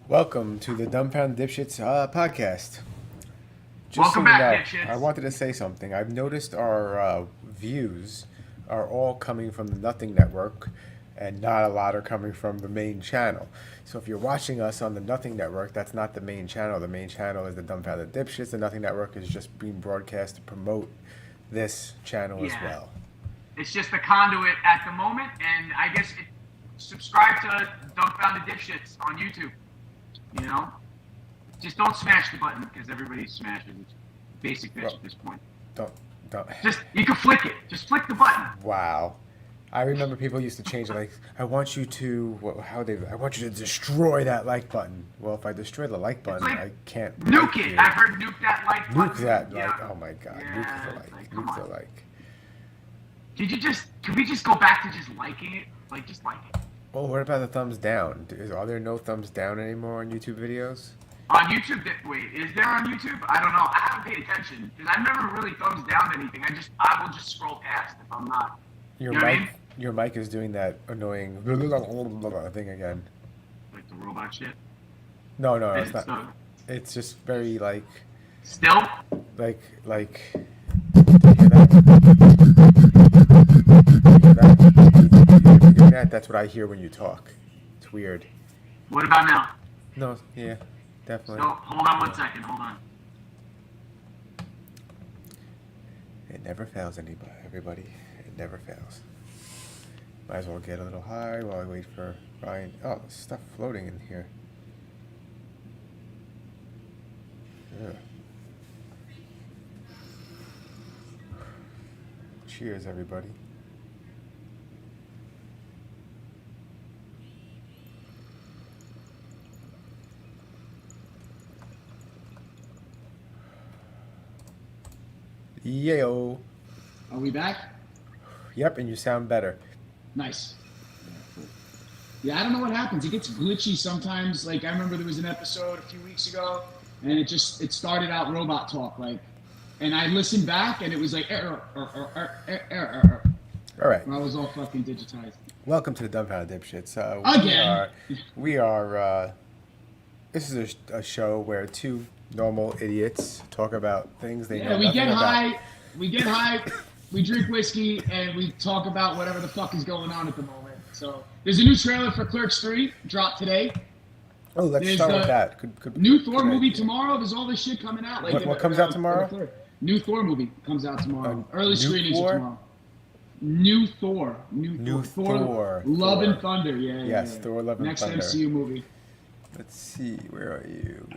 Welcome to the Dumbfounding Dipshits podcast. Welcome back, Dipshits. Dipshits. I wanted to say something. I've noticed our views are all coming from the Nothing Network, and not a lot are coming from the main channel. So if you're watching us on the Nothing Network, that's not the main channel. The main channel is the Dumbfounding Dipshits. The Nothing Network is just being broadcast to promote this channel as well. It's just the conduit at the moment, and I guess subscribe to Dumbfounded Dipshits on YouTube. You know, just don't smash the button because everybody's smashing. Basic bitch at this point. Don't. Just you can flick it. Just flick the button. Wow. I remember people used to change it like, I want you to destroy that like button. Well, if I destroy the like button, I can't nuke it. I've heard nuke that like button. Nuke that like. Oh my god. Yeah, nuke the like. Nuke the like. Could we just go back to just liking it? Like, just like it. Well, what about the thumbs down? Are there no thumbs down anymore on YouTube videos? On YouTube? Wait, is there on YouTube? I don't know. I haven't paid attention because I've never really thumbs down anything. I will just scroll past if I'm not. Your mic is doing that annoying thing again. Like the robot shit? No, it's not. It's just very like. Still? Like. That's what I hear when you talk. It's weird. What about now? No, yeah, definitely. So, hold on 1 second. Hold on. It never fails everybody. It never fails. Might as well get a little high while I wait for Ryan. Oh, there's stuff floating in here. Ugh. Cheers, everybody. Yayo. Are we back? Yep, and you sound better. Nice. Yeah, I don't know what happens. It gets glitchy sometimes. Like, I remember there was an episode a few weeks ago, and it started out robot talk, like, and I listened back, and it was like, error. All right. And I was all fucking digitized. Welcome to the Dumbfounded Dipshits. Again. We are. This is a show where two normal idiots talk about things they know nothing about. We get high, we drink whiskey, and we talk about whatever the fuck is going on at the moment. So there's a new trailer for Clerks 3 dropped today. Oh, let's start with that. New Thor movie tomorrow. There's all this shit coming out. Like what comes out tomorrow? New Thor movie comes out tomorrow. Early screenings tomorrow. New Thor. Thor. Love and Thunder. Yeah. Yes, Thor, Love and Thunder. Next MCU movie. Let's see. Where are you?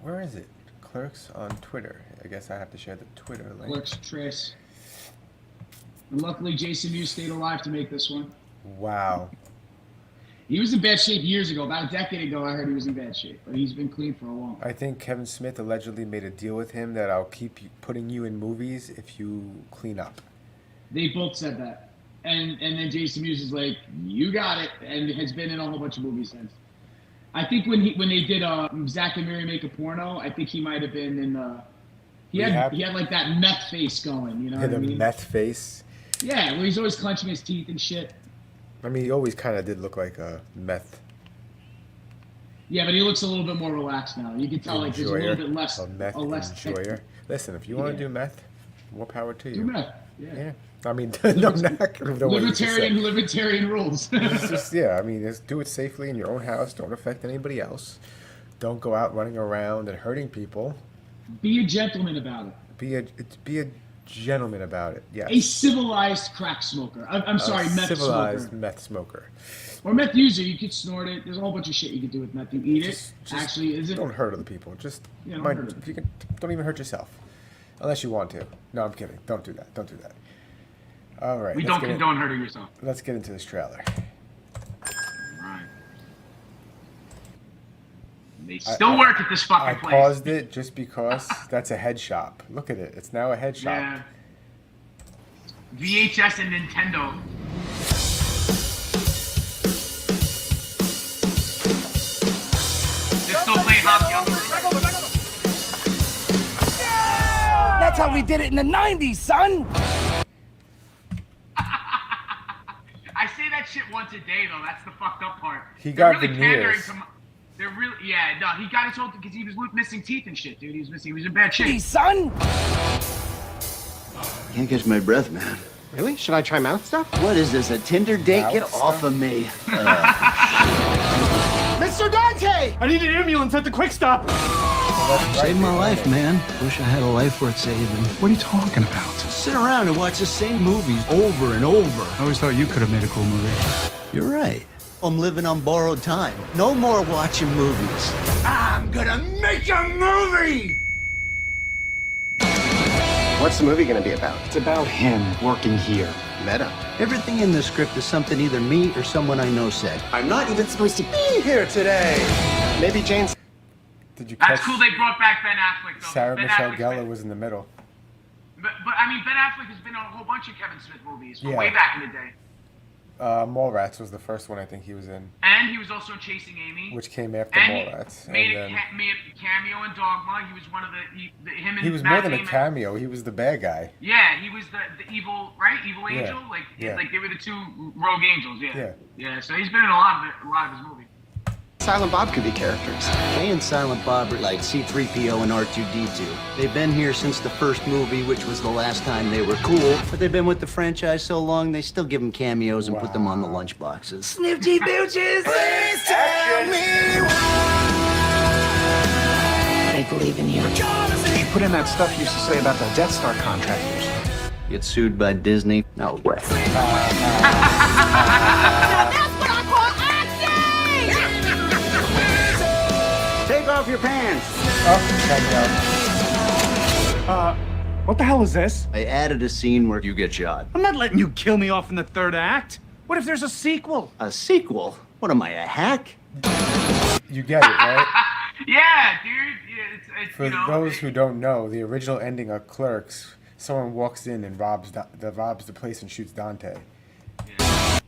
Where is it? Clerks on Twitter. I guess I have to share the Twitter link. Clerks Trace. And luckily, Jason Mewes stayed alive to make this one. Wow. He was in bad shape years ago. About a decade ago, I heard he was in bad shape. But he's been clean for a while. I think Kevin Smith allegedly made a deal with him that I'll keep putting you in movies if you clean up. They both said that. And then Jason Mewes is like, you got it, and has been in a whole bunch of movies since. I think when they did Zack and Miri Make a Porno, I think he might have been in. He had like that meth face going, you know what I mean? The meth face. Yeah, where he's always clenching his teeth and shit. I mean, he always kind of did look like a meth. Yeah, but he looks a little bit more relaxed now. You can tell like there's a little bit less. A meth enjoyer. Listen, if you want to do meth, more power to you. Do meth. Yeah. I mean, libertarian rules. It's just, I mean, just do it safely in your own house. Don't affect anybody else. Don't go out running around and hurting people. Be a gentleman about it. Be a gentleman about it. Yes. A civilized crack smoker. I'm sorry, meth civilized smoker. Meth smoker. Or meth user. You could snort it. There's a whole bunch of shit you could do with meth. You eat it. Actually, is it? Don't hurt other people. Just if you can, don't even hurt yourself, unless you want to. No, I'm kidding. Don't do that. Don't do that. All right. We don't condone hurting yourself. Let's get into this trailer. Right. They still work at this fucking place. I paused it just because that's a head shop. Look at it. It's now a head shop. Yeah. VHS and Nintendo. They're still playing hockey on the roof. That's how we did it in the 90s, son! I say that shit once a day, though. That's the fucked up part. He got really pandering veneers. to. They're really, yeah. No, he got his whole because he was missing teeth and shit, dude. He was in bad shape. Hey, son. Can't catch my breath, man. Really? Should I try mouth stuff? What is this, a Tinder date? Mouth Get stuff? off of me. Mr. Dante! I need an ambulance at the quick stop. Saved my life, man. Wish I had a life worth saving. What are you talking about? Sit around and watch the same movies over and over. I always thought you could have made a cool movie. You're right. I'm living on borrowed time. No more watching movies. I'm gonna make a movie! What's the movie gonna be about? It's about him working here. Meta. Everything in the script is something either me or someone I know said. I'm not even supposed to be here today. Maybe Jane's. Did you catch That's cool. They brought back Ben Affleck though. Sarah Ben Michelle Affleck's Gellar been- was in the middle. But I mean, Ben Affleck has been on a whole bunch of Kevin Smith movies from Yeah. way back in the day, Mallrats was the first one I think he was in, and he was also in Chasing Amy. which came after and Mallrats. he made, And made a cameo in Dogma. He was one of him and he was Matt more than a Damon- cameo. He was the bad guy. Yeah, he was the evil, right? Evil Yeah, angel. Like yeah. like they were the two rogue angels. Yeah. Yeah. Yeah. So he's been in a lot of his movies. Silent Bob could be characters. Jay and Silent Bob are like C-3PO and R2-D2. They've been here since the first movie, which was the last time they were cool. But they've been with the franchise so long, they still give them cameos and put them on the lunch boxes. Snifty Booches! Please tell me I believe in you. You put in that stuff you used to say about the Death Star contractors. Get sued by Disney? No way. That's what I call acting! Take off your pants! What the hell is this? I added a scene where you get shot. I'm not letting you kill me off in the third act. What if there's a sequel? A sequel? What am I, a hack? You get it, right? Yeah, dude. Yeah, it's For you know, those who don't know, the original ending of Clerks, someone walks in and robs the place and shoots Dante.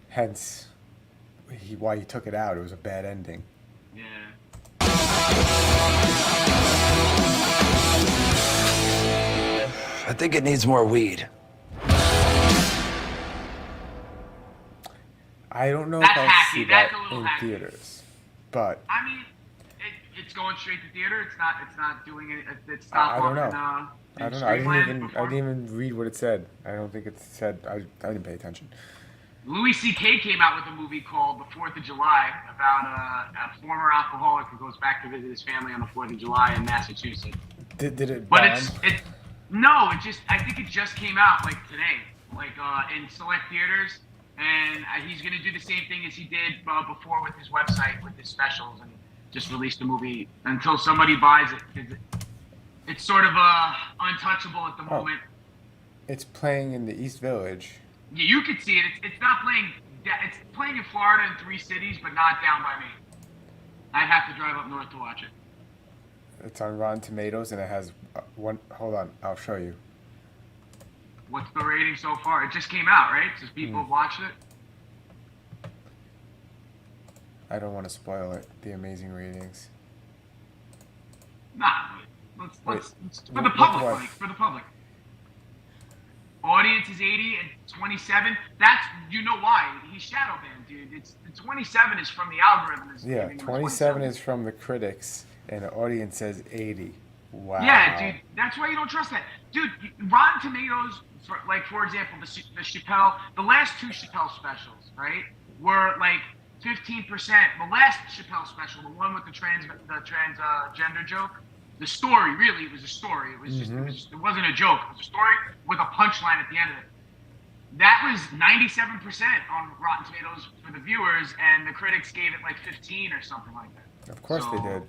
Hence, why he took it out. It was a bad ending. Yeah. I think it needs more weed. I don't know That's if I'll hacky. see That's that a little in hacky. theaters, but I mean, it's going straight to theater. It's not doing it. It's I not. don't know. been, I don't know. streamlined I before. didn't even read what it said. I don't think it said. I didn't pay attention. Louis C.K. came out with a movie called The 4th of July about a former alcoholic who goes back to visit his family on the 4th of July in Massachusetts. Did it? But bomb? I think it just came out like today, like in select theaters, and he's gonna do the same thing as he did before with his website with his specials, and just release the movie until somebody buys it. 'Cause it's sort of untouchable at the moment. It's playing in the East Village. Yeah, you could see it. It's not playing. It's playing in Florida in 3 cities, but not down by me. I'd have to drive up north to watch it. It's on Rotten Tomatoes and it has one. Hold on, I'll show you. What's the rating so far? It just came out, right? So people have watched it. I don't want to spoil it. The amazing ratings. Nah, let's for the what- public, what? like, for the public. Audience is 80 and 27. That's you know why he's shadow banned, dude. It's the 27 is from the algorithm. Yeah, 27 is from the critics, and the audience says 80. Wow. Yeah, dude. That's why you don't trust that, dude. Rotten Tomatoes, for example, the Chappelle, the last 2 Chappelle specials, right, were like 15%. The last Chappelle special, the one with the transgender joke. The story, really, it was a story. It was it wasn't a joke. It was a story with a punchline at the end of it. That was 97% on Rotten Tomatoes for the viewers, and the critics gave it like 15 or something like that. Of course they So, did.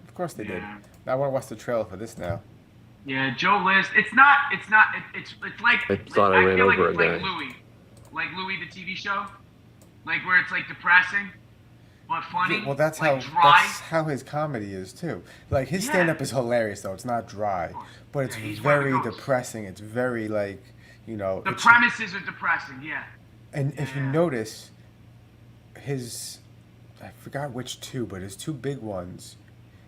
Of course they did. Yeah. Now I want to watch the trailer for this now. Yeah, Joe List. It's like I thought I ran feel like over it's a like guy. Louis the TV show, like where it's like depressing but funny. Well, that's like how dry. his comedy is too. Like his Yeah. stand-up is hilarious though. It's not dry, but it's Yeah, he's one of the very goats. depressing. It's very like The it's- premises are depressing. Yeah. And if you Yeah. notice, I forgot which 2, but his 2 big ones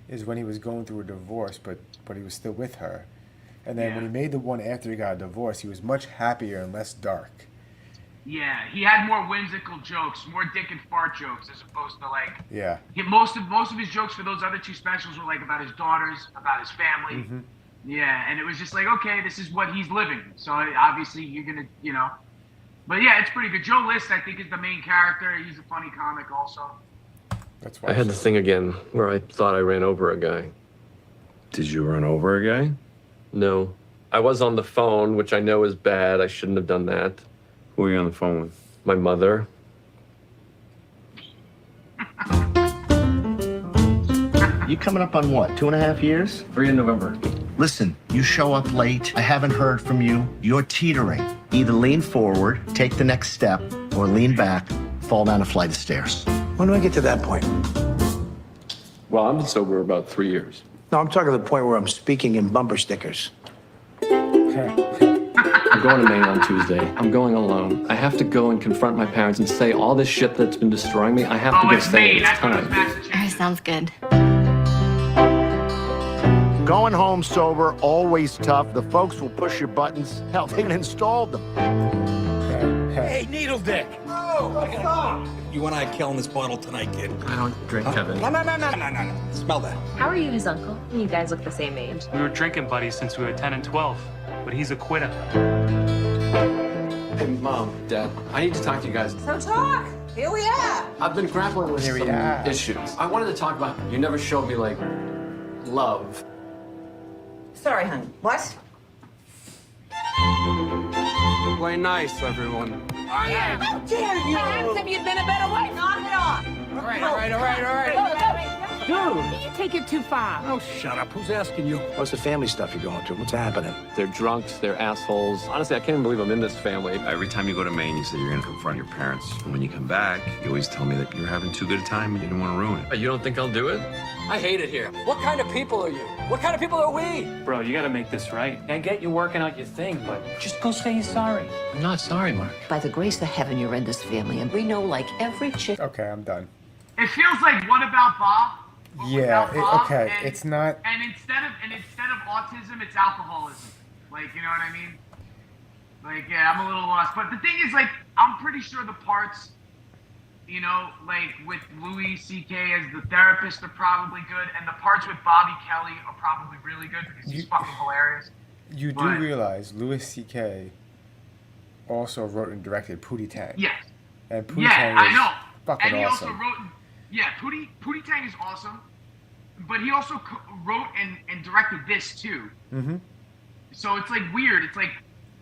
is when he was going through a divorce, but he was still with her. And then when he made the one after he got a divorce, he was much happier and less dark. Yeah, he had more whimsical jokes, more dick and fart jokes, as opposed to like. Yeah. Most of his jokes for those other two specials were like about his daughters, about his family. Mm-hmm. Yeah, and it was just like, okay, this is what he's living. So obviously you're gonna, you know. But yeah, it's pretty good. Joe List, I think, is the main character. He's a funny comic also. That's why I had the thing again where I thought I ran over a guy. Did you run over a guy? No. I was on the phone, which I know is bad. I shouldn't have done that. Who were you on the phone with? My mother. You coming up on what, 2.5 years? 3 in November. Listen, you show up late, I haven't heard from you, you're teetering. Either lean forward, take the next step, or lean back, fall down a flight of stairs. When do I get to that point? Well, I've been sober about 3 years. No, I'm talking to the point where I'm speaking in bumper stickers. I'm going to Maine on Tuesday. I'm going alone. I have to go and confront my parents and say all this shit that's been destroying me. I have to go it's say Maine. it. It's I thought it was time. Massachusetts. Sounds good. Going home sober, always tough. The folks will push your buttons. Hell, they even installed them. Hey, Needle Dick! You and I killing this bottle tonight, kid. I don't drink, Kevin. No. Smell that. How are you his uncle? You guys look the same age. We were drinking buddies since we were 10 and 12, but he's a quitter. Hey, Mom, Dad, I need to talk to you guys. So talk. Here we are. I've been grappling with Here we some are. issues. I wanted to talk about you never showed me, like, love. Sorry, honey. What? Play nice, everyone. Yeah. How dare you? Handsome, you'd been a better wife. Knock it off. All right. Dude, you take it too far. Oh, shut up. Who's asking you? What's the family stuff you're going through? What's happening? They're drunks, they're assholes. Honestly, I can't even believe I'm in this family. Every time you go to Maine, you say you're going to confront your parents. And when you come back, you always tell me that you're having too good a time and you didn't want to ruin it. You don't think I'll do it? I hate it here. What kind of people are you? What kind of people are we? Bro, you gotta make this right. I get you working out your thing, but just go say you're sorry. I'm not sorry, Mark. By the grace of heaven, you're in this family, and we know, like every chick. Okay, I'm done. It feels like What About Bob? Or Yeah, Without Bob, okay, and- it's not. And instead of autism, it's alcoholism. Like, you know what I mean? Like, yeah, I'm a little lost. But the thing is, like, I'm pretty sure the parts, you know, like with Louis C.K. as the therapist are probably good, and the parts with Bobby Kelly are probably really good because he's fucking hilarious. You do But- realize Louis C.K. also wrote and directed Pootie Tang. Yes. And Pootie Yeah, Tang I is know. fucking And he awesome. also wrote, yeah, Pootie Tang is awesome, but he also wrote and directed this too. Mm-hmm. So it's like weird. It's like,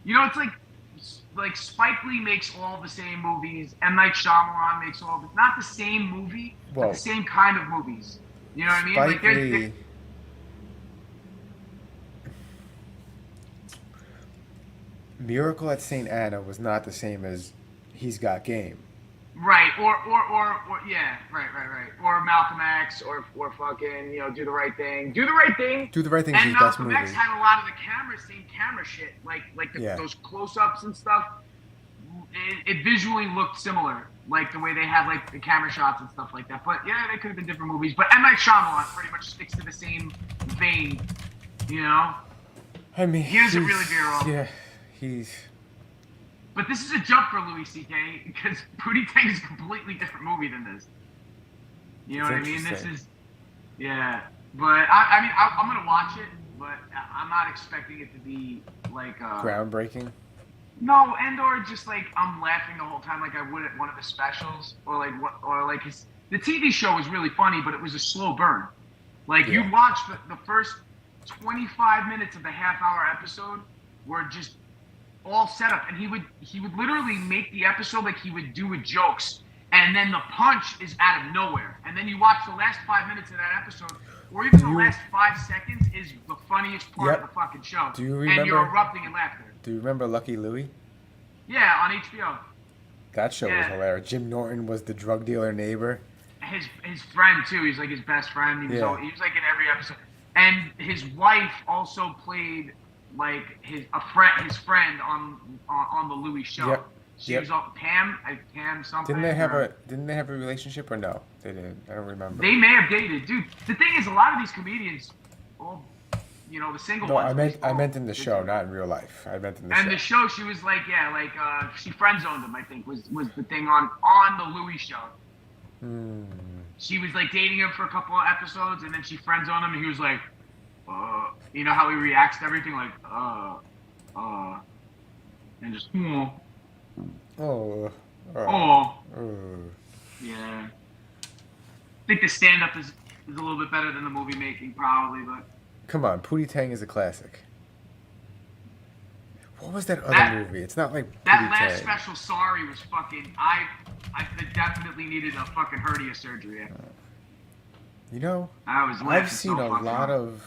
you know, it's like Spike Lee makes all the same movies. M. Night Shyamalan makes all the, not the same movie, Well, but the same kind of movies. You know what I mean? Spike Like they're- Lee. Miracle at St. Anna was not the same as He's Got Game. Right, or yeah, right. Or Malcolm X, or fucking, you know, Do the Right Thing. Do the Right Thing. Do the Right Thing is And his best Malcolm movie. X had a lot of the same camera shit, like Yeah. those close-ups and stuff. It visually looked similar, like the way they had like the camera shots and stuff like that. But yeah, they could have been different movies. But M. Night Shyamalan pretty much sticks to the same vein, you know. I mean, He doesn't he's- really veer off. Yeah, he's. But this is a jump for Louis C.K. because Pootie Tang is a completely different movie than this. You know It's what I mean? This interesting. is, yeah. But I mean, I'm gonna watch it, but I'm not expecting it to be like Groundbreaking. No, and or just like I'm laughing the whole time, like I would at one of the specials, or like what, or like the TV show was really funny, but it was a slow burn. Like you watch the first 25 minutes of the half-hour episode were just all set up, and he would literally make the episode like he would do with jokes, and then the punch is out of nowhere, and then you watch the last 5 minutes of that episode, or even the last 5 seconds is the funniest part of the fucking show. Do you And you're remember- erupting in laughter. Do you remember Lucky Louie? Yeah, on HBO. That show was Yeah. hilarious. Jim Norton was the drug dealer neighbor. His friend too. He's like his best friend. He was Yeah. he was like in every episode. And his wife also played like his friend on the Louis show. Yep. She was on Pam something. Didn't they have a relationship or no? They didn't. I don't remember. They may have dated, dude. The thing is, a lot of these comedians, well, the single No, ones. I meant in the show, not in real life. I meant in the show. And the show, she was like, she friend zoned him. I think was the thing on the Louis show. She was like dating him for a couple of episodes, and then she friend zoned him, and he was like, you know how he reacts to everything, like, and just, yeah. I think the stand-up is a little bit better than the movie making, probably, but. Come on, Pootie Tang is a classic. What was that other movie? It's not like that Pootie last Tang. special. Sorry, was fucking. I definitely needed a fucking hernia surgery. You know, I was I've seen a lot of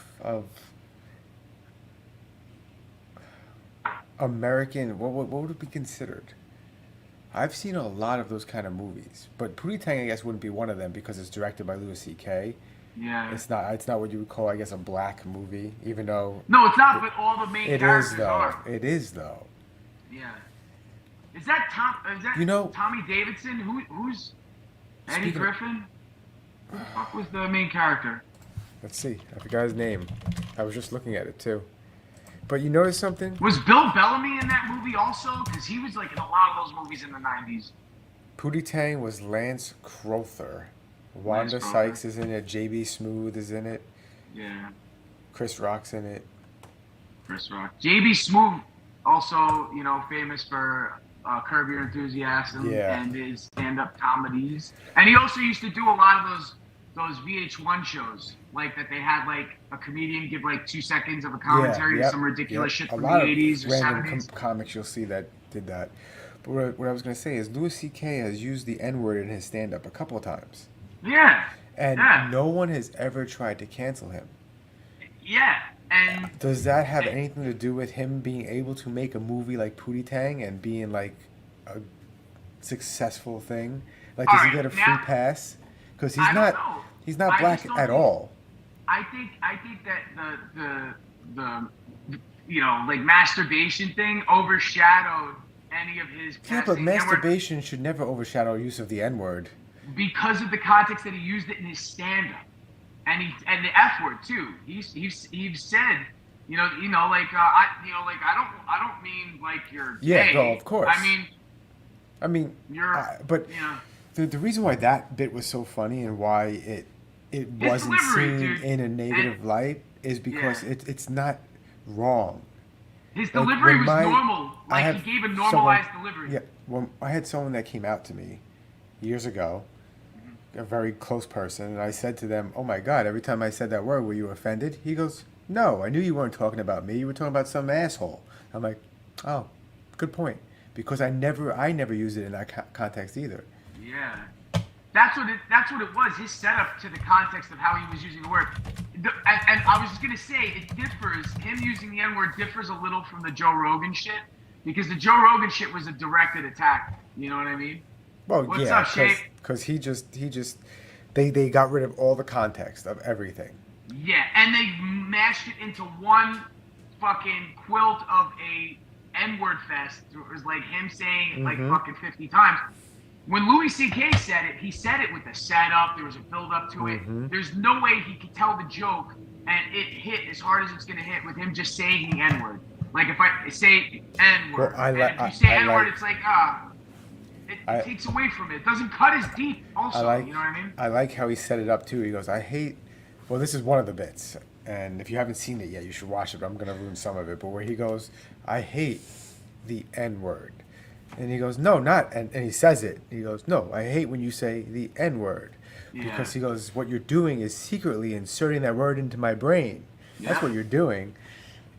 American. What would it be considered? I've seen a lot of those kind of movies, but Pootie Tang, I guess, wouldn't be one of them because it's directed by Louis C.K. Yeah. It's not what you would call, I guess, a black movie, even though. No, it's not. But all the main characters are. It is though. Yeah. Is that Tommy Davidson? Who's Eddie Griffin? Who the fuck was the main character? Let's see. I forgot his name. I was just looking at it too. But you notice something? Was Bill Bellamy in that movie also? Because he was like in a lot of those movies in the 90s. Pootie Tang was Lance Crowther. Wanda Sykes is in it. J.B. Smoove is in it. Yeah. Chris Rock's in it. Chris Rock. J.B. Smoove, also, famous for Curb Your Enthusiasm and his stand-up comedies. And he also used to do a lot of those VH1 shows, like that they had like a comedian give like 2 seconds of a commentary to some ridiculous shit from the 80s or 70s. Comics you'll see that did that. But what I was going to say is Louis C.K. has used the N-word in his stand-up a couple of times. Yeah. And no one has ever tried to cancel him. Yeah. And does that have anything to do with him being able to make a movie like Pootie Tang and being like a successful thing? Like, does he get a free pass? Because he's not black at all. I think that the like masturbation thing overshadowed any of his. Yeah, but masturbation should never overshadow use of the N-word. Because of the context that he used it in his stand-up, and the F word too. He said, I don't mean like you're gay. Yeah, well, of course. I mean, but the reason why that bit was so funny and why it wasn't seen in a negative light is because it's not wrong. His delivery was normal. Like he gave a normalized delivery. Yeah, well, I had someone that came out to me years ago, a very close person, and I said to them, "Oh my God, every time I said that word, were you offended?" He goes, "No, I knew you weren't talking about me. You were talking about some asshole." I'm like, "Oh, good point," because I never used it in that context either. Yeah, that's what it was. His setup to the context of how he was using the word, and I was just gonna say it differs. Him using the N-word differs a little from the Joe Rogan shit, because the Joe Rogan shit was a directed attack. You know what I mean? Well, because they got rid of all the context of everything. Yeah, and they mashed it into one fucking quilt of a N-word fest. It was like him saying it like fucking 50 times. When Louis C.K. said it, he said it with a setup. There was a build-up to it. There's no way he could tell the joke and it hit as hard as it's going to hit with him just saying the N-word. Like if I say N-word, and if you say N-word, it's like, it takes away from it. It doesn't cut as deep also, you know what I mean? I like how he set it up too. He goes, well, this is one of the bits. And if you haven't seen it yet, you should watch it, but I'm going to ruin some of it. But where he goes, I hate the N-word. And he goes, no, not, and he says it. He goes, no, I hate when you say the N-word. Yeah. Because he goes, what you're doing is secretly inserting that word into my brain. Yeah. That's what you're doing.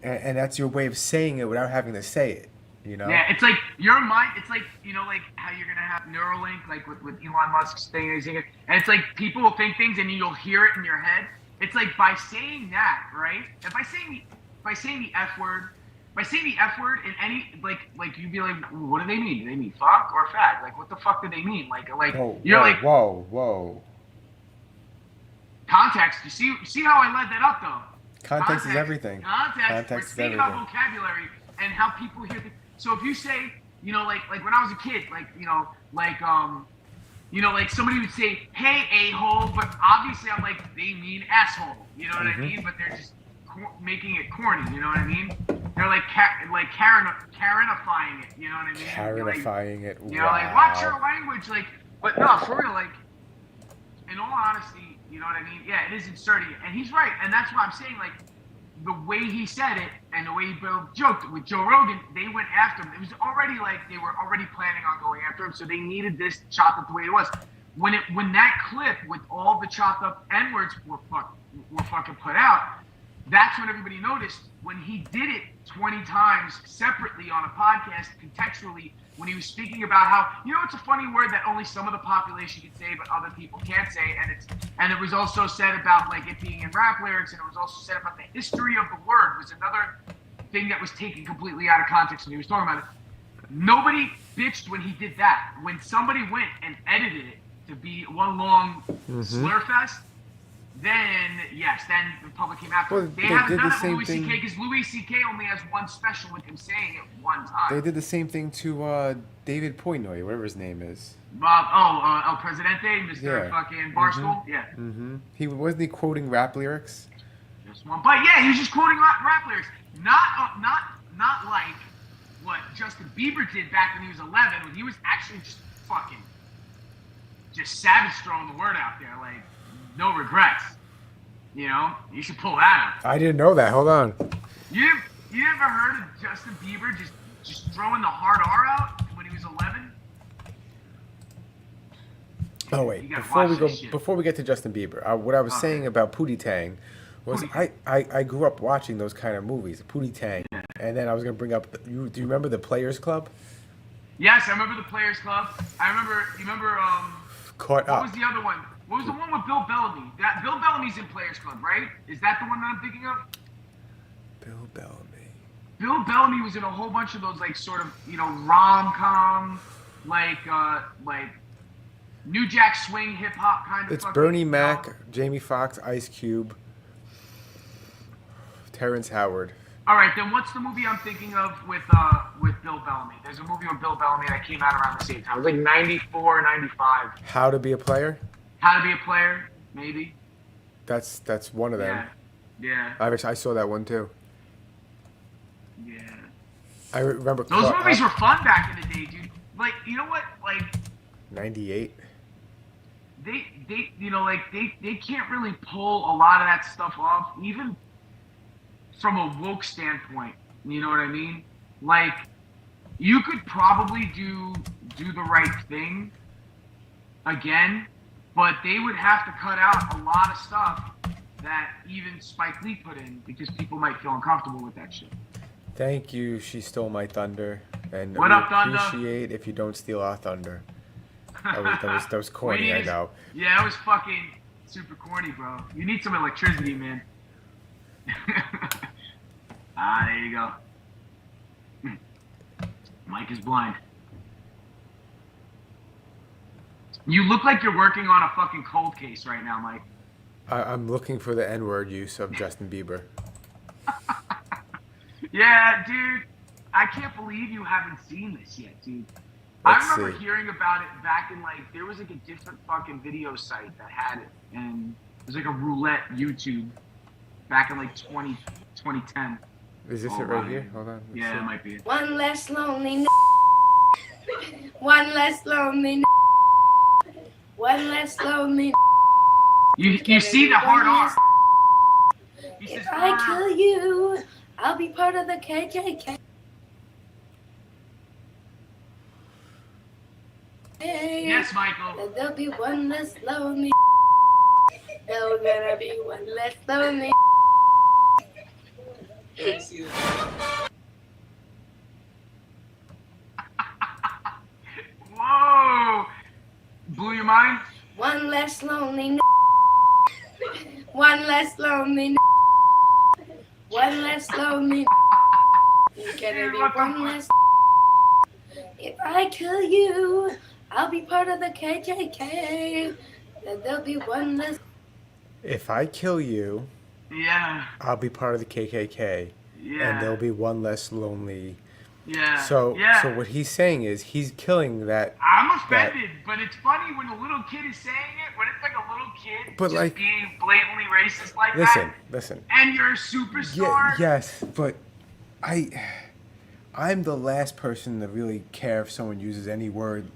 And that's your way of saying it without having to say it. You know? Yeah, it's like your mind. It's like like how you're gonna have Neuralink, like with Elon Musk's thing, and it's like people will think things and you'll hear it in your head. It's like by saying that, right? If I say the F word in any like you'd be like, what do they mean? Do they mean fuck or fag? Like what the fuck do they mean? Whoa. Context. You see how I led that up though? Context is everything. Context is everything. About vocabulary and how people hear things. So if you say, like when I was a kid, like somebody would say, "Hey, a-hole," but obviously I'm like, they mean asshole. You know what I mean? But they're just making it corny. You know what I mean? They're like Karenifying it. You know what I mean? Karenifying it. You know, like watch your language. Like, but no, for real. Like, in all honesty, you know what I mean? Yeah, it is inserting it, and he's right, and that's why I'm saying like the way he said it and the way he joked with Joe Rogan, they went after him. It was already like they were already planning on going after him, so they needed this chopped up the way it was. When that clip with all the chopped up N-words were fucking put out, that's when everybody noticed. When he did it 20 times separately on a podcast, contextually, when he was speaking about how, you know, it's a funny word that only some of the population can say, but other people can't say, and it was also said about like it being in rap lyrics, and it was also said about the history of the word was another thing that was taken completely out of context when he was talking about it. Nobody bitched when he did that. When somebody went and edited it to be one long slur fest, then yes, then the public came after him. They haven't done it with Louis C.K. because Louis C.K. only has one special with him saying it one time. They did the same thing to David Portnoy, whatever his name is. El Presidente, Mr. fucking Barstool. Yeah. He wasn't he quoting rap lyrics? Just one, but yeah, he was just quoting rap lyrics. Not like what Justin Bieber did back when he was 11, when he was actually just savage throwing the word out there, like no regrets. You know, you should pull that out. I didn't know that. Hold on. You ever heard of Justin Bieber just throwing the hard R out when he was 11? Oh wait, before we get to Justin Bieber, what I was saying about Pootie Tang was I grew up watching those kind of movies, Pootie Tang, and then I was gonna bring up. Do you remember the Players Club? Yes, I remember the Players Club. You remember Caught Up. What was the other one? What was the one with Bill Bellamy? Bill Bellamy's in Players Club, right? Is that the one that I'm thinking of? Bill Bellamy. Bill Bellamy was in a whole bunch of those like sort of, you know, rom-com, like New Jack Swing hip hop kind of. It's Bernie Mac, Jamie Foxx, Ice Cube, Terrence Howard. All right, then what's the movie I'm thinking of with Bill Bellamy? There's a movie with Bill Bellamy that came out around the same time. It was like 94, 95. How to Be a Player? How to Be a Player, maybe. That's one of them. Yeah. I saw that one too. Yeah. I remember those movies were fun back in the day, dude. Like, you know what? Like 98. They you know, like they can't really pull a lot of that stuff off, even from a woke standpoint. You know what I mean? Like, you could probably do the right thing again, but they would have to cut out a lot of stuff that even Spike Lee put in because people might feel uncomfortable with that shit. Thank you, She Stole My Thunder. And what we up, Thunder? Appreciate if you don't steal our thunder. That was corny, I know. Yeah, it was fucking super corny, bro. You need some electricity, man. There you go. Mike is blind. You look like you're working on a fucking cold case right now, Mike. I'm looking for the N-word use of Justin Bieber. Yeah, dude. I can't believe you haven't seen this yet, dude. Let's I remember see. hearing about it back in, like, there was, like, a different fucking video site that had it. And it was, like, a roulette YouTube back in, like, 2010. Is this it right here? Hold on. Yeah, it might be it. One less lonely One less lonely One less lonely You see the hard R. If I kill you, I'll be part of the KKK. Yes, Michael. There'll be one less lonely. There's gonna be one less lonely. Whoa! Blew your mind? One less lonely. One less lonely. One less lonely. There's gonna be one less. If I kill you, I'll be part of the KKK. Then there'll be one less. If I kill you, yeah, I'll be part of the KKK. Yeah. And there'll be one less lonely. Yeah. So yeah. what he's saying is he's killing that. I'm offended, but it's funny when a little kid is saying it, when it's like a little kid But just like, being blatantly racist like Listen, that. listen. And you're a superstar. Yes, but I'm the last person to really care if someone uses any word,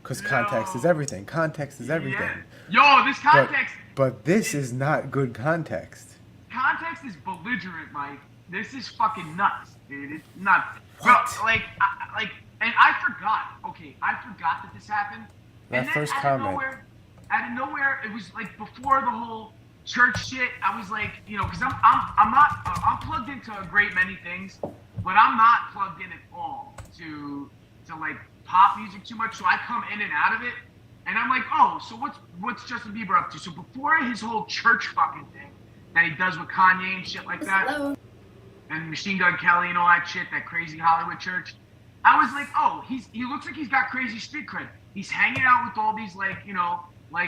because context is everything. Context is everything. Yeah. Yo, this context. But this is not good context. Context is belligerent, Mike. This is fucking nuts, dude. It's nuts. What? Bro, and I forgot. Okay, I forgot that this happened. That And then first out comment. Out of nowhere, it was like before the whole church shit. I was like, because I'm plugged into a great many things, but I'm not plugged in at all to like pop music too much. So I come in and out of it, and I'm like, oh, so what's Justin Bieber up to? So before his whole church fucking thing that he does with Kanye and shit like that, and Machine Gun Kelly and all that shit, that crazy Hollywood church, I was like, oh, he looks like he's got crazy street cred. He's hanging out with all these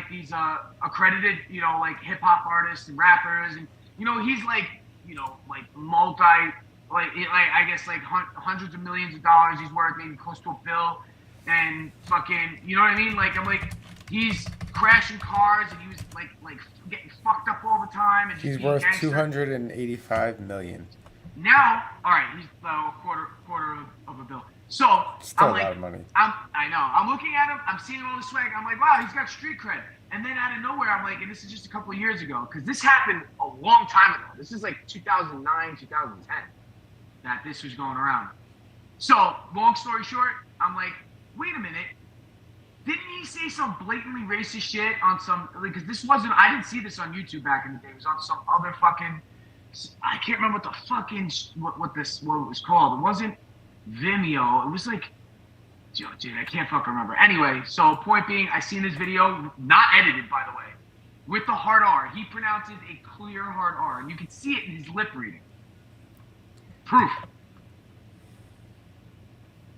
these accredited, like hip hop artists and rappers, and he's like multi, I guess like hundreds of millions of dollars he's worth, maybe close to $1 billion, and fucking, you know what I mean? Like I'm like, he's crashing cars and he was like getting fucked up all the time, and He's worth $285 million. Now, all right, he's a quarter of $1 billion. So Still I'm a like, lot of money. I know. I'm looking at him. I'm seeing all the swag. I'm like, wow, he's got street cred. And then out of nowhere, I'm like, and this is just a couple of years ago, because this happened a long time ago. This is like 2009, 2010 that this was going around. So long story short, I'm like, wait a minute. Didn't he say some blatantly racist shit on some? Because this wasn't. I didn't see this on YouTube back in the day. It was on some other fucking. I can't remember what the fucking what it was called. It wasn't Vimeo. It was like, dude, I can't fucking remember. Anyway, so point being, I seen this video, not edited by the way, with the hard R. He pronounces a clear hard R, and you can see it in his lip reading. Proof.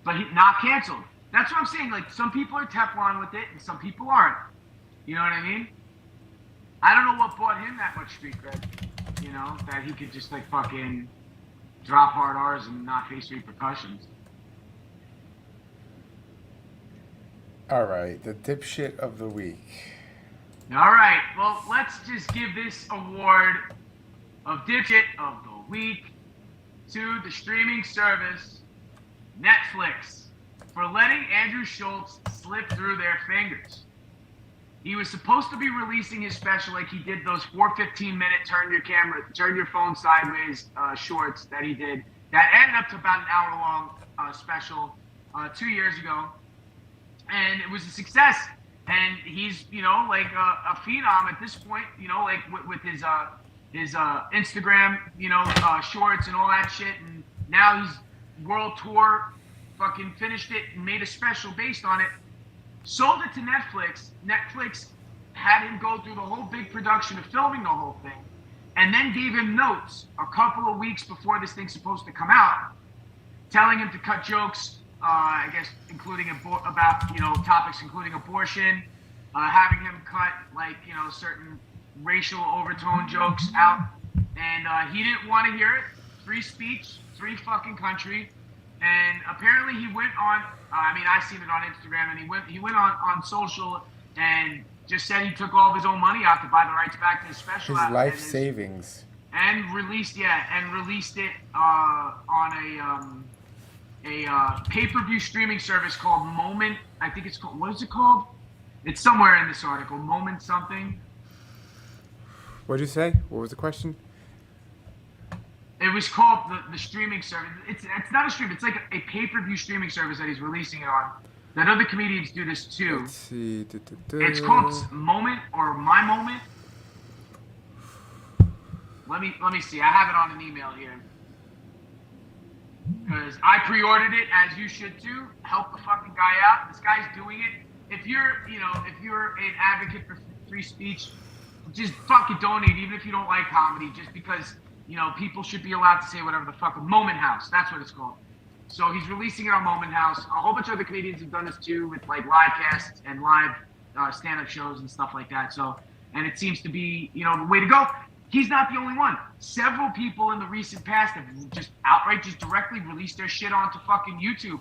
But not canceled. That's what I'm saying. Like, some people are Teflon with it, and some people aren't. You know what I mean? I don't know what bought him that much street cred. That he could just like fucking drop hard R's and not face repercussions. All right, the dipshit of the week. All right, well, let's just give this award of dipshit of the week to the streaming service Netflix for letting Andrew Schultz slip through their fingers. He was supposed to be releasing his special like he did those 4 15-minute turn your phone sideways shorts that he did. That ended up to about an hour-long special 2 years ago. And it was a success. And he's, like a phenom at this point, like with his Instagram, shorts and all that shit. And now he's world tour, fucking finished it and made a special based on it. Sold it to Netflix. Netflix had him go through the whole big production of filming the whole thing, and then gave him notes a couple of weeks before this thing's supposed to come out, telling him to cut jokes, I guess, including about topics including abortion, having him cut certain racial overtone jokes out, and he didn't want to hear it. Free speech, free fucking country. And apparently he went on, I seen it on Instagram, and he went on social and just said he took all of his own money out to buy the rights back to his special. His life savings. And released it on a pay-per-view streaming service called Moment. I think it's called, what is it called? It's somewhere in this article, Moment something. What'd you say? What was the question? It was called the streaming service. It's not a stream. It's like a pay-per-view streaming service that he's releasing it on. That other comedians do this too. Let's see. It's called Moment or My Moment. Let me see. I have it on an email here. Because I pre-ordered it, as you should too. Help the fucking guy out. This guy's doing it. If you're an advocate for free speech, just fucking donate, even if you don't like comedy, just because. People should be allowed to say whatever the fuck. Moment House, that's what it's called. So he's releasing it on Moment House. A whole bunch of other comedians have done this too, with like live casts and live stand-up shows and stuff like that. So, and it seems to be, the way to go. He's not the only one. Several people in the recent past have just outright, just directly released their shit onto fucking YouTube.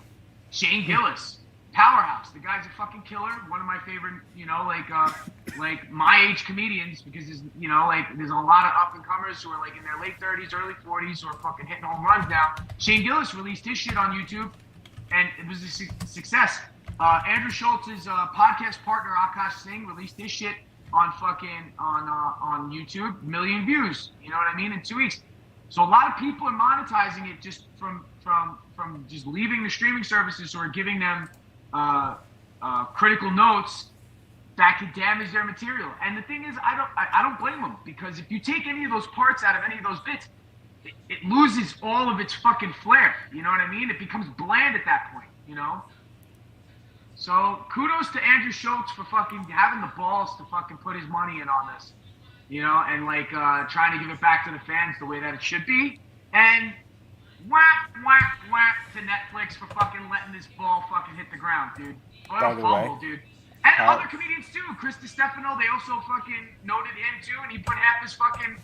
Shane Gillis, powerhouse. The guy's a fucking killer. One of my favorite, like my age comedians, because there's, there's a lot of up and comers who are like in their late 30s, early 40s who are fucking hitting home runs now. Shane Gillis released his shit on YouTube, and it was a success. Andrew Schultz's podcast partner Akash Singh released his shit on on YouTube, million views. You know what I mean? In 2 weeks. So a lot of people are monetizing it just from just leaving the streaming services or giving them critical notes that could damage their material. And the thing is, I don't blame them, because if you take any of those parts out of any of those bits, it loses all of its fucking flair. You know what I mean? It becomes bland at that point. You know. So kudos to Andrew Schultz for fucking having the balls to fucking put his money in on this. You know, and like trying to give it back to the fans the way that it should be. And whack to Netflix for fucking letting this ball fucking hit the ground, dude. What a fumble, dude. And other comedians too. Chris DiStefano, they also fucking noted him too, and he put half his fucking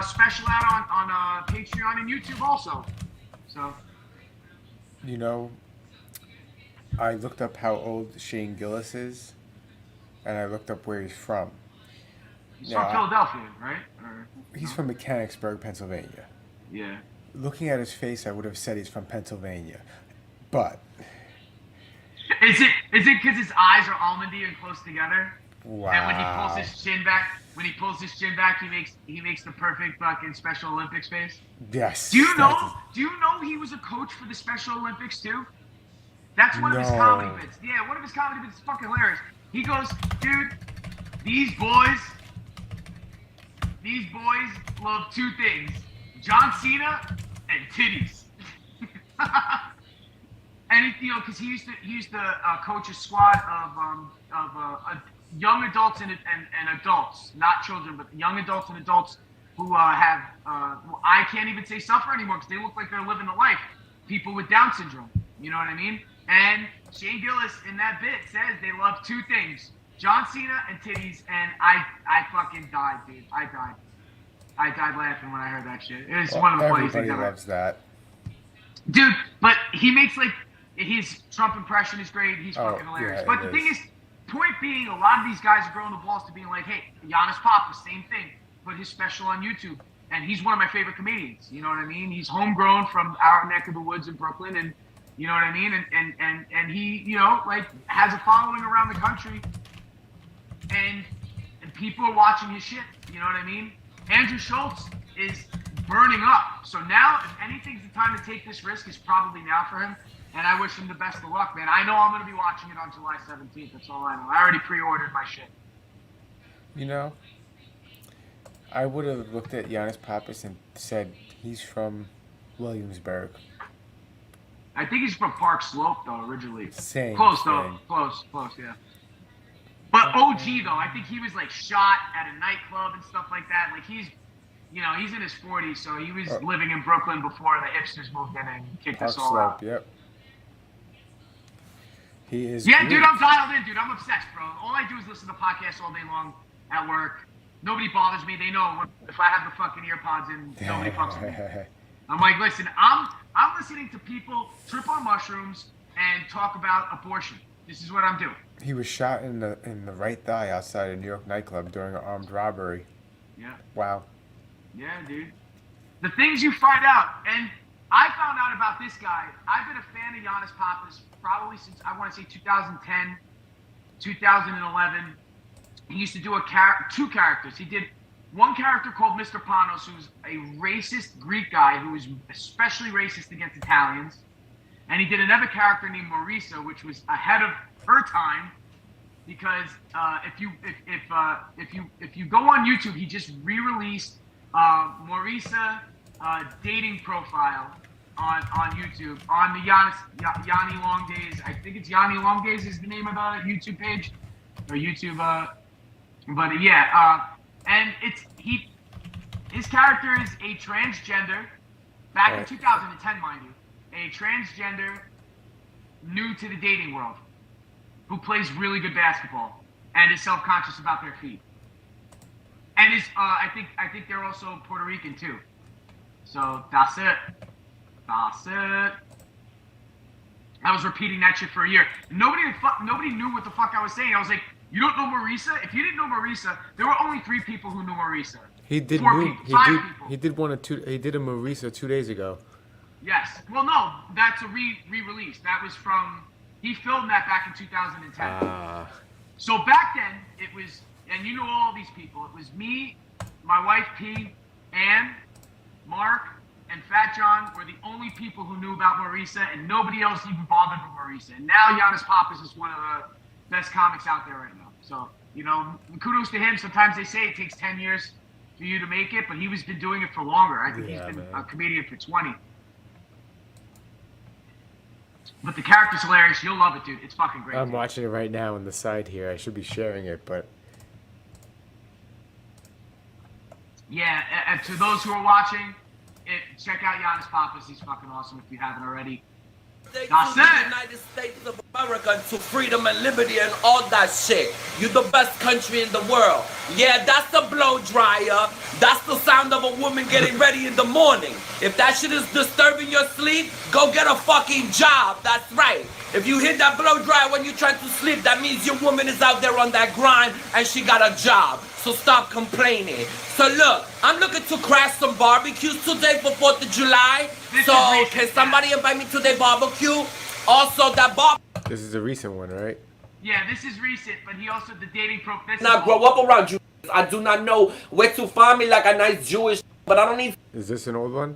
special out on Patreon and YouTube also. So. You know, I looked up how old Shane Gillis is, and I looked up where he's from. He's from Philadelphia, right? He's from Mechanicsburg, Pennsylvania. Yeah. Looking at his face, I would have said he's from Pennsylvania, but is it because his eyes are almondy and close together? Wow. And when he pulls his chin back, he makes the perfect fucking Special Olympics face. Yes. Do you know he was a coach for the Special Olympics too? That's one of his comedy bits. Yeah, one of his comedy bits is fucking hilarious. He goes, dude, these boys love two things: John Cena and titties. And because he used to coach a squad of young adults and adults, not children, but young adults and adults who have I can't even say suffer anymore because they look like they're living the life. People with Down syndrome, you know what I mean? And Shane Gillis in that bit says they love two things: John Cena and titties. And I fucking died, dude. I died laughing when I heard that shit. It was one of the funniest things ever. Everybody loves that. Dude, but he makes his Trump impression is great. He's fucking hilarious. Yeah, but the thing is, point being, a lot of these guys are growing the balls to being like, hey, Giannis Papas, same thing. Put his special on YouTube. And he's one of my favorite comedians. You know what I mean? He's homegrown from our neck of the woods in Brooklyn. And you know what I mean? And he, has a following around the country. And people are watching his shit. You know what I mean? Andrew Schultz is burning up. So now, if anything's the time to take this risk, is probably now for him. And I wish him the best of luck, man. I know I'm going to be watching it on July 17th. That's all I know. I already pre-ordered my shit. You know, I would have looked at Giannis Papas and said he's from Williamsburg. I think he's from Park Slope, though, originally. Same. Close, though. Close, yeah. But OG, though, I think he was, shot at a nightclub and stuff like that. He's in his 40s, so he was living in Brooklyn before the hipsters moved in and kicked us all out. Yep. He is. Yeah, dude, I'm dialed in, dude. I'm obsessed, bro. All I do is listen to podcasts all day long at work. Nobody bothers me. They know if I have the fucking ear pods in, nobody fucks with me. I'm like, listen, I'm listening to people trip on mushrooms and talk about abortion. This is what I'm doing. He was shot in the right thigh outside a New York nightclub during an armed robbery. Yeah. Wow. Yeah, dude. The things you find out. And I found out about this guy. I've been a fan of Giannis Papas probably since, I want to say 2010, 2011. He used to do two characters. He did one character called Mr. Panos, who's a racist Greek guy who was especially racist against Italians. And he did another character named Marisa, which was ahead of her time, because if you go on YouTube, he just re-released Marisa dating profile on YouTube on the Yanni Long Days. I think it's Yanni Long Days is the name of the YouTube page or YouTube. But yeah, and his character is a transgender. Back in 2010, mind you. A transgender, new to the dating world, who plays really good basketball and is self-conscious about their feet. And is I think they're also Puerto Rican too. So that's it. I was repeating that shit for a year. And nobody knew what the fuck I was saying. I was like, you don't know Marisa? If you didn't know Marisa, there were only 3 people who knew Marisa. He did. Five people. He did He did a Marisa 2 days ago. Yes. Well, no, that's a re-release. That was from. He filmed that back in 2010. So back then it was, and you know all these people. It was me, my wife P, Ann, Mark, and Fat John were the only people who knew about Marisa, and nobody else even bothered with Marisa. And now Giannis Papas is one of the best comics out there right now. So, you know, kudos to him. Sometimes they say it takes 10 years for you to make it, but he's been doing it for longer. I think he's been a comedian for 20. But the character's hilarious. You'll love it, dude. It's fucking great. I'm watching it right now on the side here. I should be sharing it, but... Yeah, and to those who are watching, check out Giannis Papas. He's fucking awesome if you haven't already. That's it. United States of America to freedom and liberty and all that shit. You the best country in the world. Yeah, that's the blow dryer. That's the sound of a woman getting ready in the morning. If that shit is disturbing your sleep, go get a fucking job. That's right. If you hit that blow dryer when you're trying to sleep, that means your woman is out there on that grind and she got a job. So stop complaining. So look, I'm looking to crash some barbecues today for 4th of July. So can somebody invite me to their barbecue? Also, that This is a recent one, right? Yeah, this is recent, but he also the dating professor. Now grow up around you. I do not know where to find me like a nice Jewish, but I don't need. Is this an old one?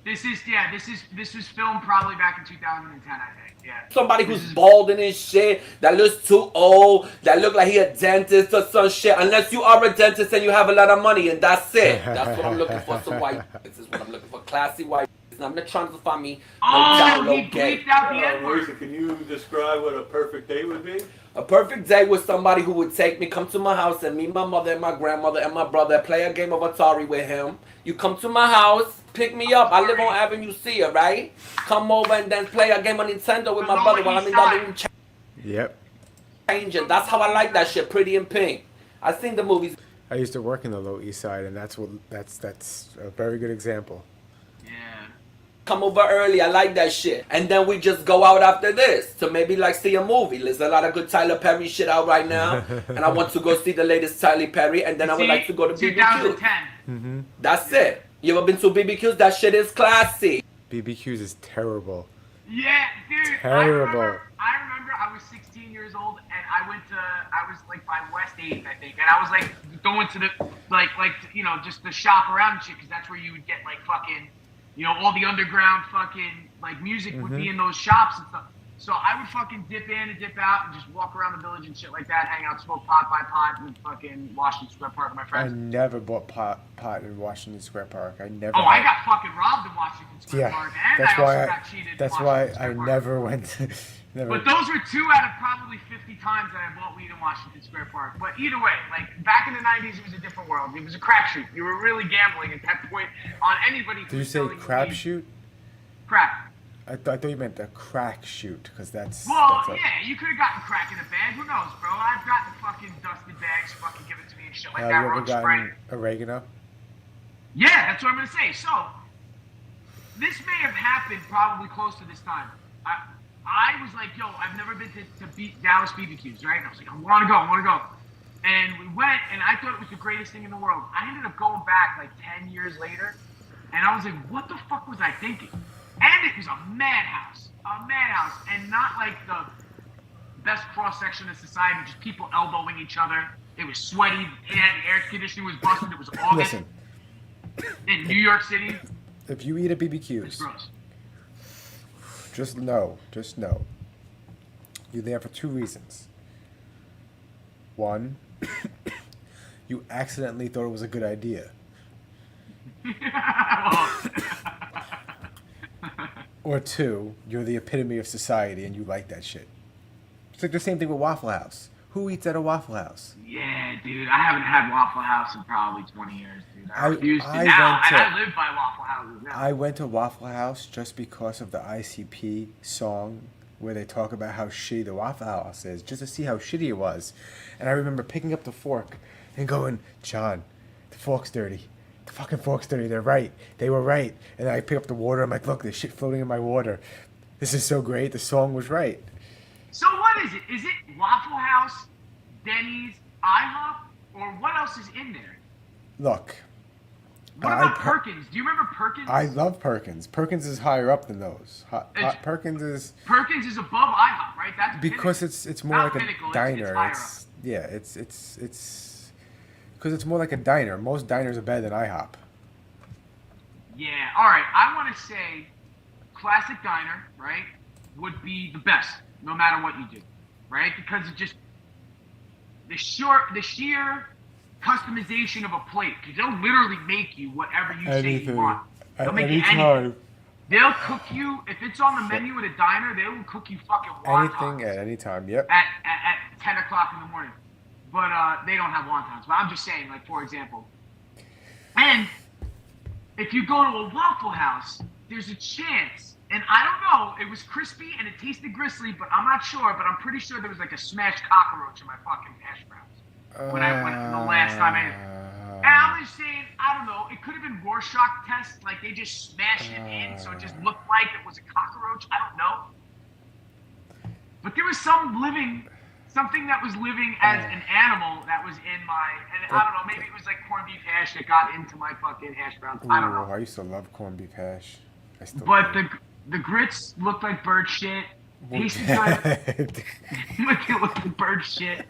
This was filmed probably back in 2010, I think. Yeah. Somebody who's bald and shit, that looks too old, that look like he a dentist or some shit. Unless you are a dentist and you have a lot of money, and that's it. That's what I'm looking for. Some white. This is what I'm looking for. Classy white. I'm not trying to find me. Oh, he bleeped out the N-word. Marisa, can you describe what a perfect date would be? A perfect day with somebody who would take me, come to my house, and meet my mother and my grandmother and my brother, play a game of Atari with him. You come to my house, pick me up. I live on Avenue C, right? Come over and then play a game of Nintendo with my brother while I'm in the other room changing. That's how I like that shit, Pretty in Pink. I seen the movies. I used to work in the Lower East Side, and that's a very good example. Come over early, I like that shit. And then we just go out after this to maybe like see a movie. There's a lot of good Tyler Perry shit out right now. And I want to go see the latest Tyler Perry, and then I would like to go to BBQ. 2010. That's it. You ever been to BBQs? That shit is classy. BBQs is terrible. Yeah, dude. Terrible. I remember I was 16 years old and I was like by West 8th, I think. And I was like going to the, like you know, just the shop around and shit, because that's where you would get like fucking, you know, all the underground fucking, like, music would be in those shops and stuff. So I would fucking dip in and dip out and just walk around the village and shit like that, hang out, smoke pot by pot in fucking Washington Square Park with my friends. I never bought pot in Washington Square Park. I never. Oh, I got fucking robbed in Washington Square Park, and I also got cheated. That's why I never went. Never. But those were 2 out of probably 50 times that I bought weed in Washington Square Park. But either way, like back in the 90s, it was a different world. It was a crapshoot. You were really gambling at that point on anybody. Did you say crapshoot? Crack. I thought you meant the crack shoot, because that's. Well, yeah, you could have gotten crack in a bag. Who knows, bro? I've gotten fucking dusted bags, fucking give it to me and shit like that. You ever gotten oregano? Yeah, that's what I'm gonna say. So this may have happened probably close to this time. I was like, yo, I've never been to Dallas BBQs, right? And I was like, I want to go. And we went, and I thought it was the greatest thing in the world. I ended up going back like 10 years later, and I was like, what the fuck was I thinking? And it was a madhouse, and not like the best cross-section of society, just people elbowing each other. It was sweaty, the air conditioning was busted, it was August. Listen. In New York City. If you eat at BBQs, just know, you're there for 2 reasons. 1, you accidentally thought it was a good idea. Or 2, you're the epitome of society and you like that shit. It's like the same thing with Waffle House. Who eats at a Waffle House? Yeah, dude. I haven't had Waffle House in probably 20 years, dude. I refuse to now, and I live by Waffle Houses now. I went to Waffle House just because of the ICP song where they talk about how shitty the Waffle House is, just to see how shitty it was. And I remember picking up the fork and going, John, the fork's dirty. The fucking fork's dirty. They're right. They were right. And I pick up the water. I'm like, look, there's shit floating in my water. This is so great. The song was right. So what is it? Is it Waffle House, Denny's, IHOP, or what else is in there? Look. What about Perkins? Do you remember Perkins? I love Perkins. Perkins is higher up than those. Perkins is above IHOP, right? That's because Pinnacle. it's more Not like a Pinnacle, diner. it's Yeah, it's because it's more like a diner. Most diners are better than IHOP. Yeah. All right. I want to say, classic diner, right, would be the best, no matter what you do, right? Because it just the sheer customization of a plate, because they'll literally make you whatever you say you want. They'll make you anything. They'll cook you if it's on the menu at a diner. They will cook you fucking wontons. Anything at any time. Yep. At 10 o'clock in the morning, but they don't have wontons. But I'm just saying, like for example, and if you go to a Waffle House, there's a chance, and I don't know, it was crispy and it tasted gristly, but I'm not sure. But I'm pretty sure there was like a smashed cockroach in my fucking hash browns when I went the last time I ate it. And I'm just saying, I don't know, it could have been Rorschach test, like they just smashed it in, so it just looked like it was a cockroach. I don't know. But there was something that was living as an animal that was in my, and I don't know, maybe it was like corned beef hash that got into my fucking hash browns. I don't know. I used to love corned beef hash. But the grits looked like bird shit. Tasted good. It looked like bird shit.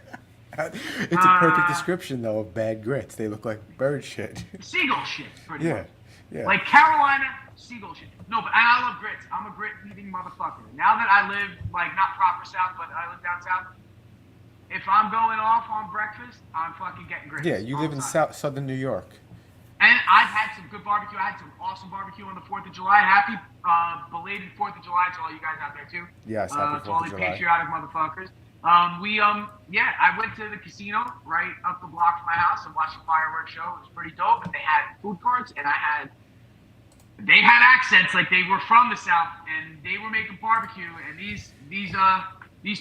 It's a perfect description, though, of bad grits. They look like bird shit. Seagull shit, pretty much. Yeah. Like Carolina, seagull shit. No, but I love grits. I'm a grit-eating motherfucker. Now that I live, like, not proper South, but I live down South, if I'm going off on breakfast, I'm fucking getting grits. Yeah, you live in southern New York. And I've had some good barbecue. I had some awesome barbecue on the 4th of July. Happy belated 4th of July to all you guys out there, too. Yes, happy 4th of July. To all you patriotic motherfuckers. I went to the casino right up the block from my house and watched the fireworks show. It was pretty dope. And they had food carts, and they had accents like they were from the South, and they were making barbecue. And these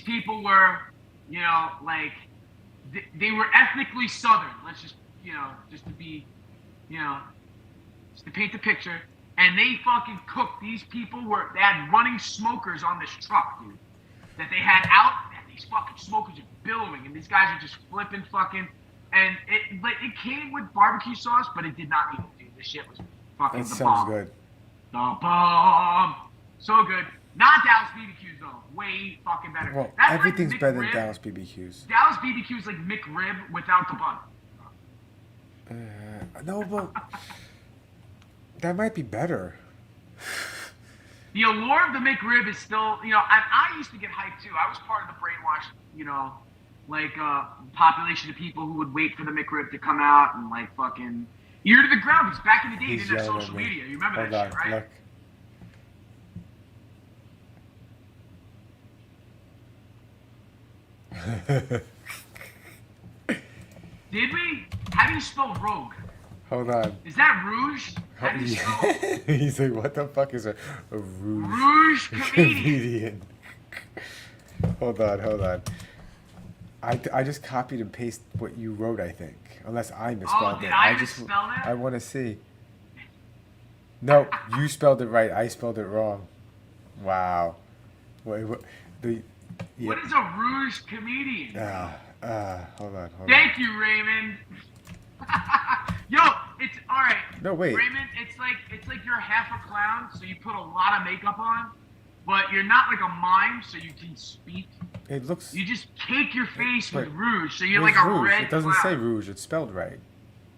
people were, you know, like they were ethnically Southern. Let's just, you know, just to be, you know, just to paint the picture. And they fucking cooked. These people they had running smokers on this truck, dude, that they had out. These fucking smokers are billowing, and these guys are just flipping fucking. And it came with barbecue sauce, but it did not need it, dude. This shit was fucking That the sounds bomb. good. The bomb. So good. Not Dallas BBQs though. Way fucking better. Well, That's everything's like better McRib. than Dallas BBQs. Dallas BBQ is like McRib without the bun. No, but that might be better. The allure of the McRib is still, you know, and I used to get hyped too. I was part of the brainwashed, you know, like population of people who would wait for the McRib to come out and like fucking ear to the ground. Because back in the day, you didn't have social media. You remember that shit, right? Look. Did we? How do you spell rogue? Hold on. Is that rouge? How do you spell? He's like, what the fuck is a rouge? Rouge comedian. Hold on. I just copied and pasted what you wrote, I think. Unless I misspelled it. Did I misspell that? I want to see. No, you spelled it right. I spelled it wrong. Wow. Wait, what? What is a rouge comedian? Hold on. Thank you, Raymond. Yo, it's all right. No, wait. Raymond, it's like you're half a clown, so you put a lot of makeup on, but you're not like a mime, so you can speak. It looks. You just cake your face with Wait, rouge, so you're where's like a rouge? red It doesn't clown. say rouge. It's spelled right.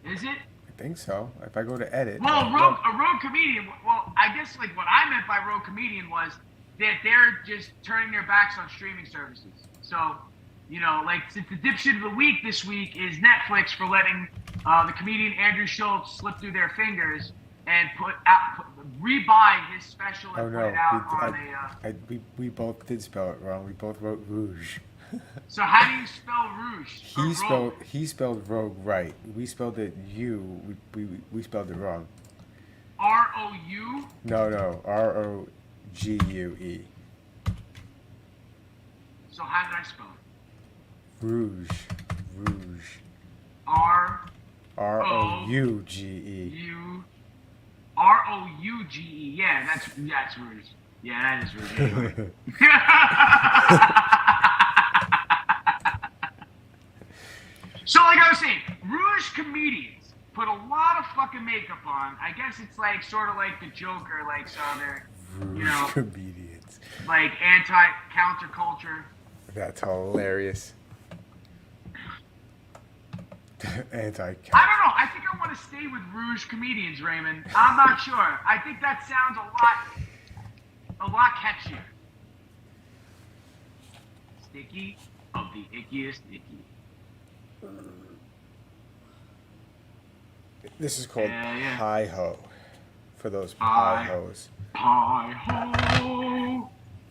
Is it? I think so. If I go to edit. Well, a rogue comedian. Well, I guess like what I meant by rogue comedian was that they're just turning their backs on streaming services. So, you know, like since the dipshit of the week this week is Netflix for letting the comedian Andrew Schultz slip through their fingers and rebuy his special and put it out on we both did spell it wrong. We both wrote rouge. So how do you spell rouge? He spelled rogue right. We spelled it we spelled it wrong. R-O-U? No. R-O-G-U-E. So how did I spell it? Rouge. R-O-U-G-E. R-O-U-G-E. R-O-U-G-E. Yeah, that's rouge. Yeah, that is ridiculous. So, like I was saying, rouge comedians put a lot of fucking makeup on. I guess it's like sort of like the Joker, like so they're, you know, comedians. like anti-counterculture. That's hilarious. Anti. I don't know. I think I want to stay with rouge comedians, Raymond. I'm not sure. I think that sounds a lot catchier. Sticky of the ickiest icky. This is called yeah. Hi Ho. For those pie hoes. Pie ho,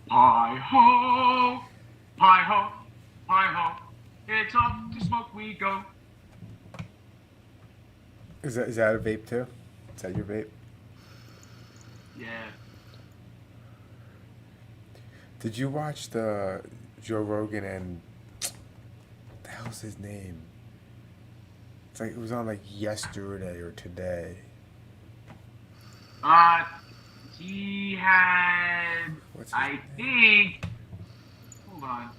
pie ho, pie ho, pie ho. It's off to smoke we go. Is that a vape too? Is that your vape? Yeah. Did you watch the Joe Rogan and what the hell's his name? It's like it was on like yesterday or today. He had, I think, hold on.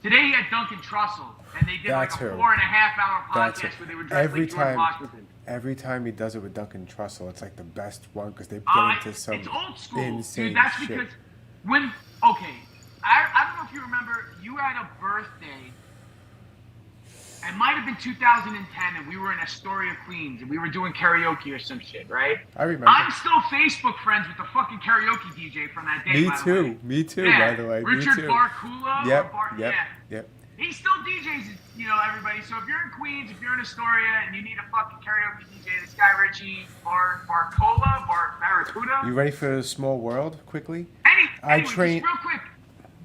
Today he had Duncan Trussell, and they did That's like a who. 4.5-hour That's podcast it. where they were dressed like George Washington. Every time he does it with Duncan Trussell, it's like the best one because they get into some It's old school, insane dude. That's shit. because when, okay, I don't know if you remember, you had a birthday. It might have been 2010, and we were in Astoria, Queens, and we were doing karaoke or some shit, right? I remember. I'm still Facebook friends with the fucking karaoke DJ from that day. Me too. Yeah, By the way, Richard me too. Barkula. Yep. Yeah. Yep. He still DJs, you know, everybody. So if you're in Queens, if you're in Astoria, and you need a fucking karaoke DJ, this guy Richie Barracuda. You ready for a small world? Quickly. Anyway, just real quick.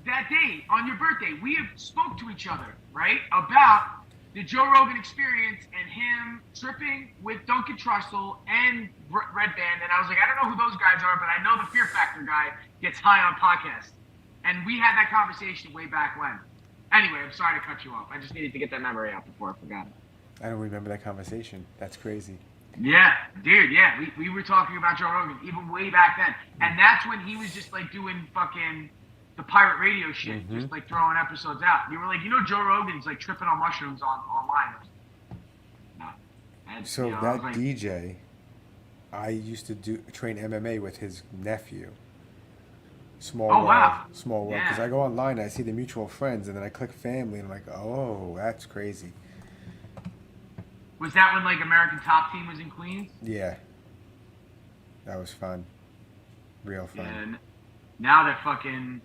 That day on your birthday, we have spoke to each other, right, about the Joe Rogan experience and him tripping with Duncan Trussell and Red Band. And I was like, I don't know who those guys are, but I know the Fear Factor guy gets high on podcasts. And we had that conversation way back when. Anyway, I'm sorry to cut you off. I just needed to get that memory out before I forgot it. I don't remember that conversation. That's crazy. Yeah, dude, yeah. We were talking about Joe Rogan even way back then. And that's when he was just like doing fucking the pirate radio shit, just like throwing episodes out. You were like, you know, Joe Rogan's like tripping on mushrooms online. No. And, So you know, that like, DJ, I used to train MMA with his nephew. Small world. Wow. Small world. Because Yeah. I go online, I see the mutual friends, and then I click family, and I'm like, oh, that's crazy. Was that when like American Top Team was in Queens? Yeah. That was fun. Real fun. And now they're fucking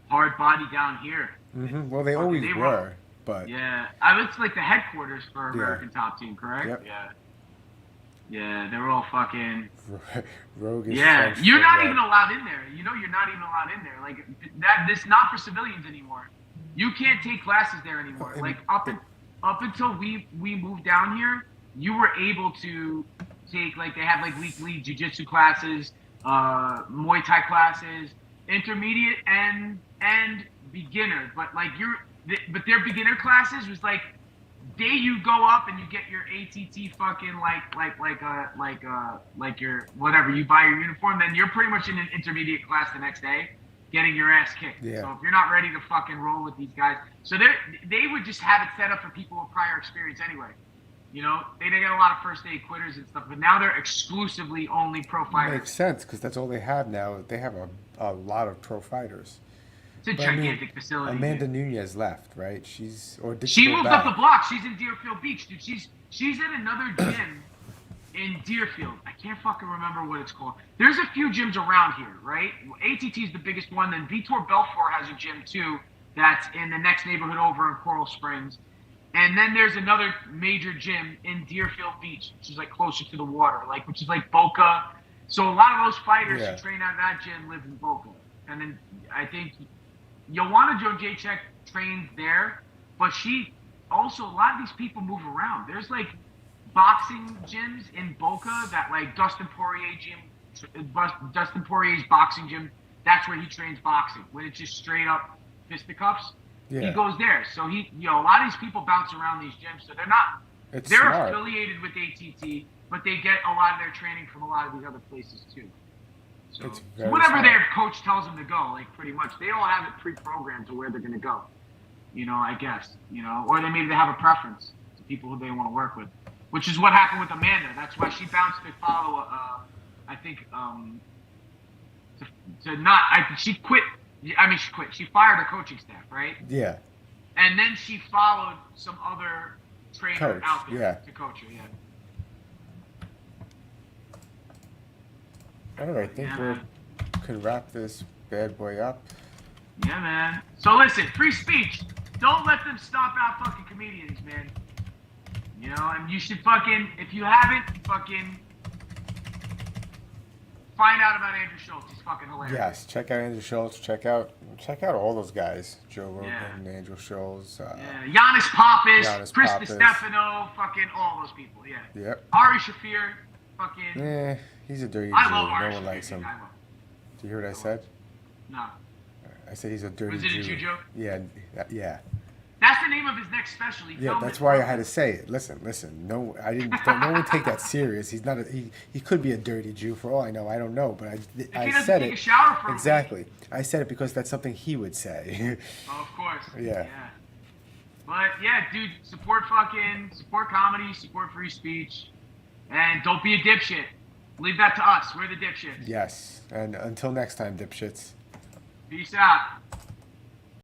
hard body down here. Well, they always they were, but yeah, it's like the headquarters for American Top Team, correct? Yep. Yeah. Yeah, they were all fucking. Rogue is Yeah, French you're for not red. even allowed in there. You know, you're not even allowed in there. Like that. This not for civilians anymore. You can't take classes there anymore. Like up until we moved down here, you were able to take like they have like weekly jiu-jitsu classes, Muay Thai classes, intermediate and beginner. But like but their beginner classes was like day you go up and you get your ATT fucking like your whatever, you buy your uniform, then you're pretty much in an intermediate class the next day getting your ass kicked. Yeah. So if you're not ready to fucking roll with these guys, so they would just have it set up for people with prior experience anyway. You know, they get a lot of first aid quitters and stuff, but now they're exclusively only pro fighters. Makes sense because that's all they have now. They have a lot of pro fighters. It's a gigantic facility. Amanda Nunez left, right? Did She she go moved back? up the block. She's in Deerfield Beach, dude. She's at another gym in Deerfield. I can't fucking remember what it's called. There's a few gyms around here, right? ATT is the biggest one. Then Vitor Belfort has a gym too. That's in the next neighborhood over in Coral Springs. And then there's another major gym in Deerfield Beach, which is like closer to the water, which is like Boca. So a lot of those fighters who train out of that gym live in Boca. And then I think Joanna Jacek trains there, but she also, a lot of these people move around. There's like boxing gyms in Boca that like Dustin Poirier's boxing gym, that's where he trains boxing, when it's just straight up fisticuffs. Yeah. He goes there. So a lot of these people bounce around these gyms. So they're smart. affiliated with ATT, but they get a lot of their training from a lot of these other places too. So It's very whatever smart. their coach tells them to go, like pretty much, they all have it pre-programmed to where they're gonna go. I guess, or maybe they have a preference to people who they want to work with, which is what happened with Amanda. That's why she bounced to follow. I think she quit. I mean, she quit. She fired her coaching staff, right? Yeah. And then she followed some other trainer Coach, out there yeah. to coach her. Yeah. All right, I think we can wrap this bad boy up. Yeah, man. So listen, free speech. Don't let them stomp out fucking comedians, man. And you should fucking, if you haven't, fucking find out about Andrew Schultz. He's fucking hilarious. Yes, check out Andrew Schultz. Check out all those guys. Joe Rogan, Andrew Schultz. Giannis Pappas, Giannis Chris Pappas. DiStefano, fucking all those people. Yeah. Yep. Ari Shaffir, fucking. He's a dirty I Jew. love Ari No one Shaffir, likes him. dude. I love him. Do you hear what I said? No. I said he's a dirty Jew. Was it a Jew joke? Yeah, yeah. That's the name of his next special. He Yeah, filmed that's it why I for- had to say it. Listen. No, I didn't. No one take that serious. He's not. He could be a dirty Jew for all I know. I don't know, but he I doesn't said take it a shower for a exactly. I said it because that's something he would say. Oh, of course. Yeah. But yeah, dude, support comedy, support free speech, and don't be a dipshit. Leave that to us. We're the dipshits. Yes, and until next time, dipshits. Peace out.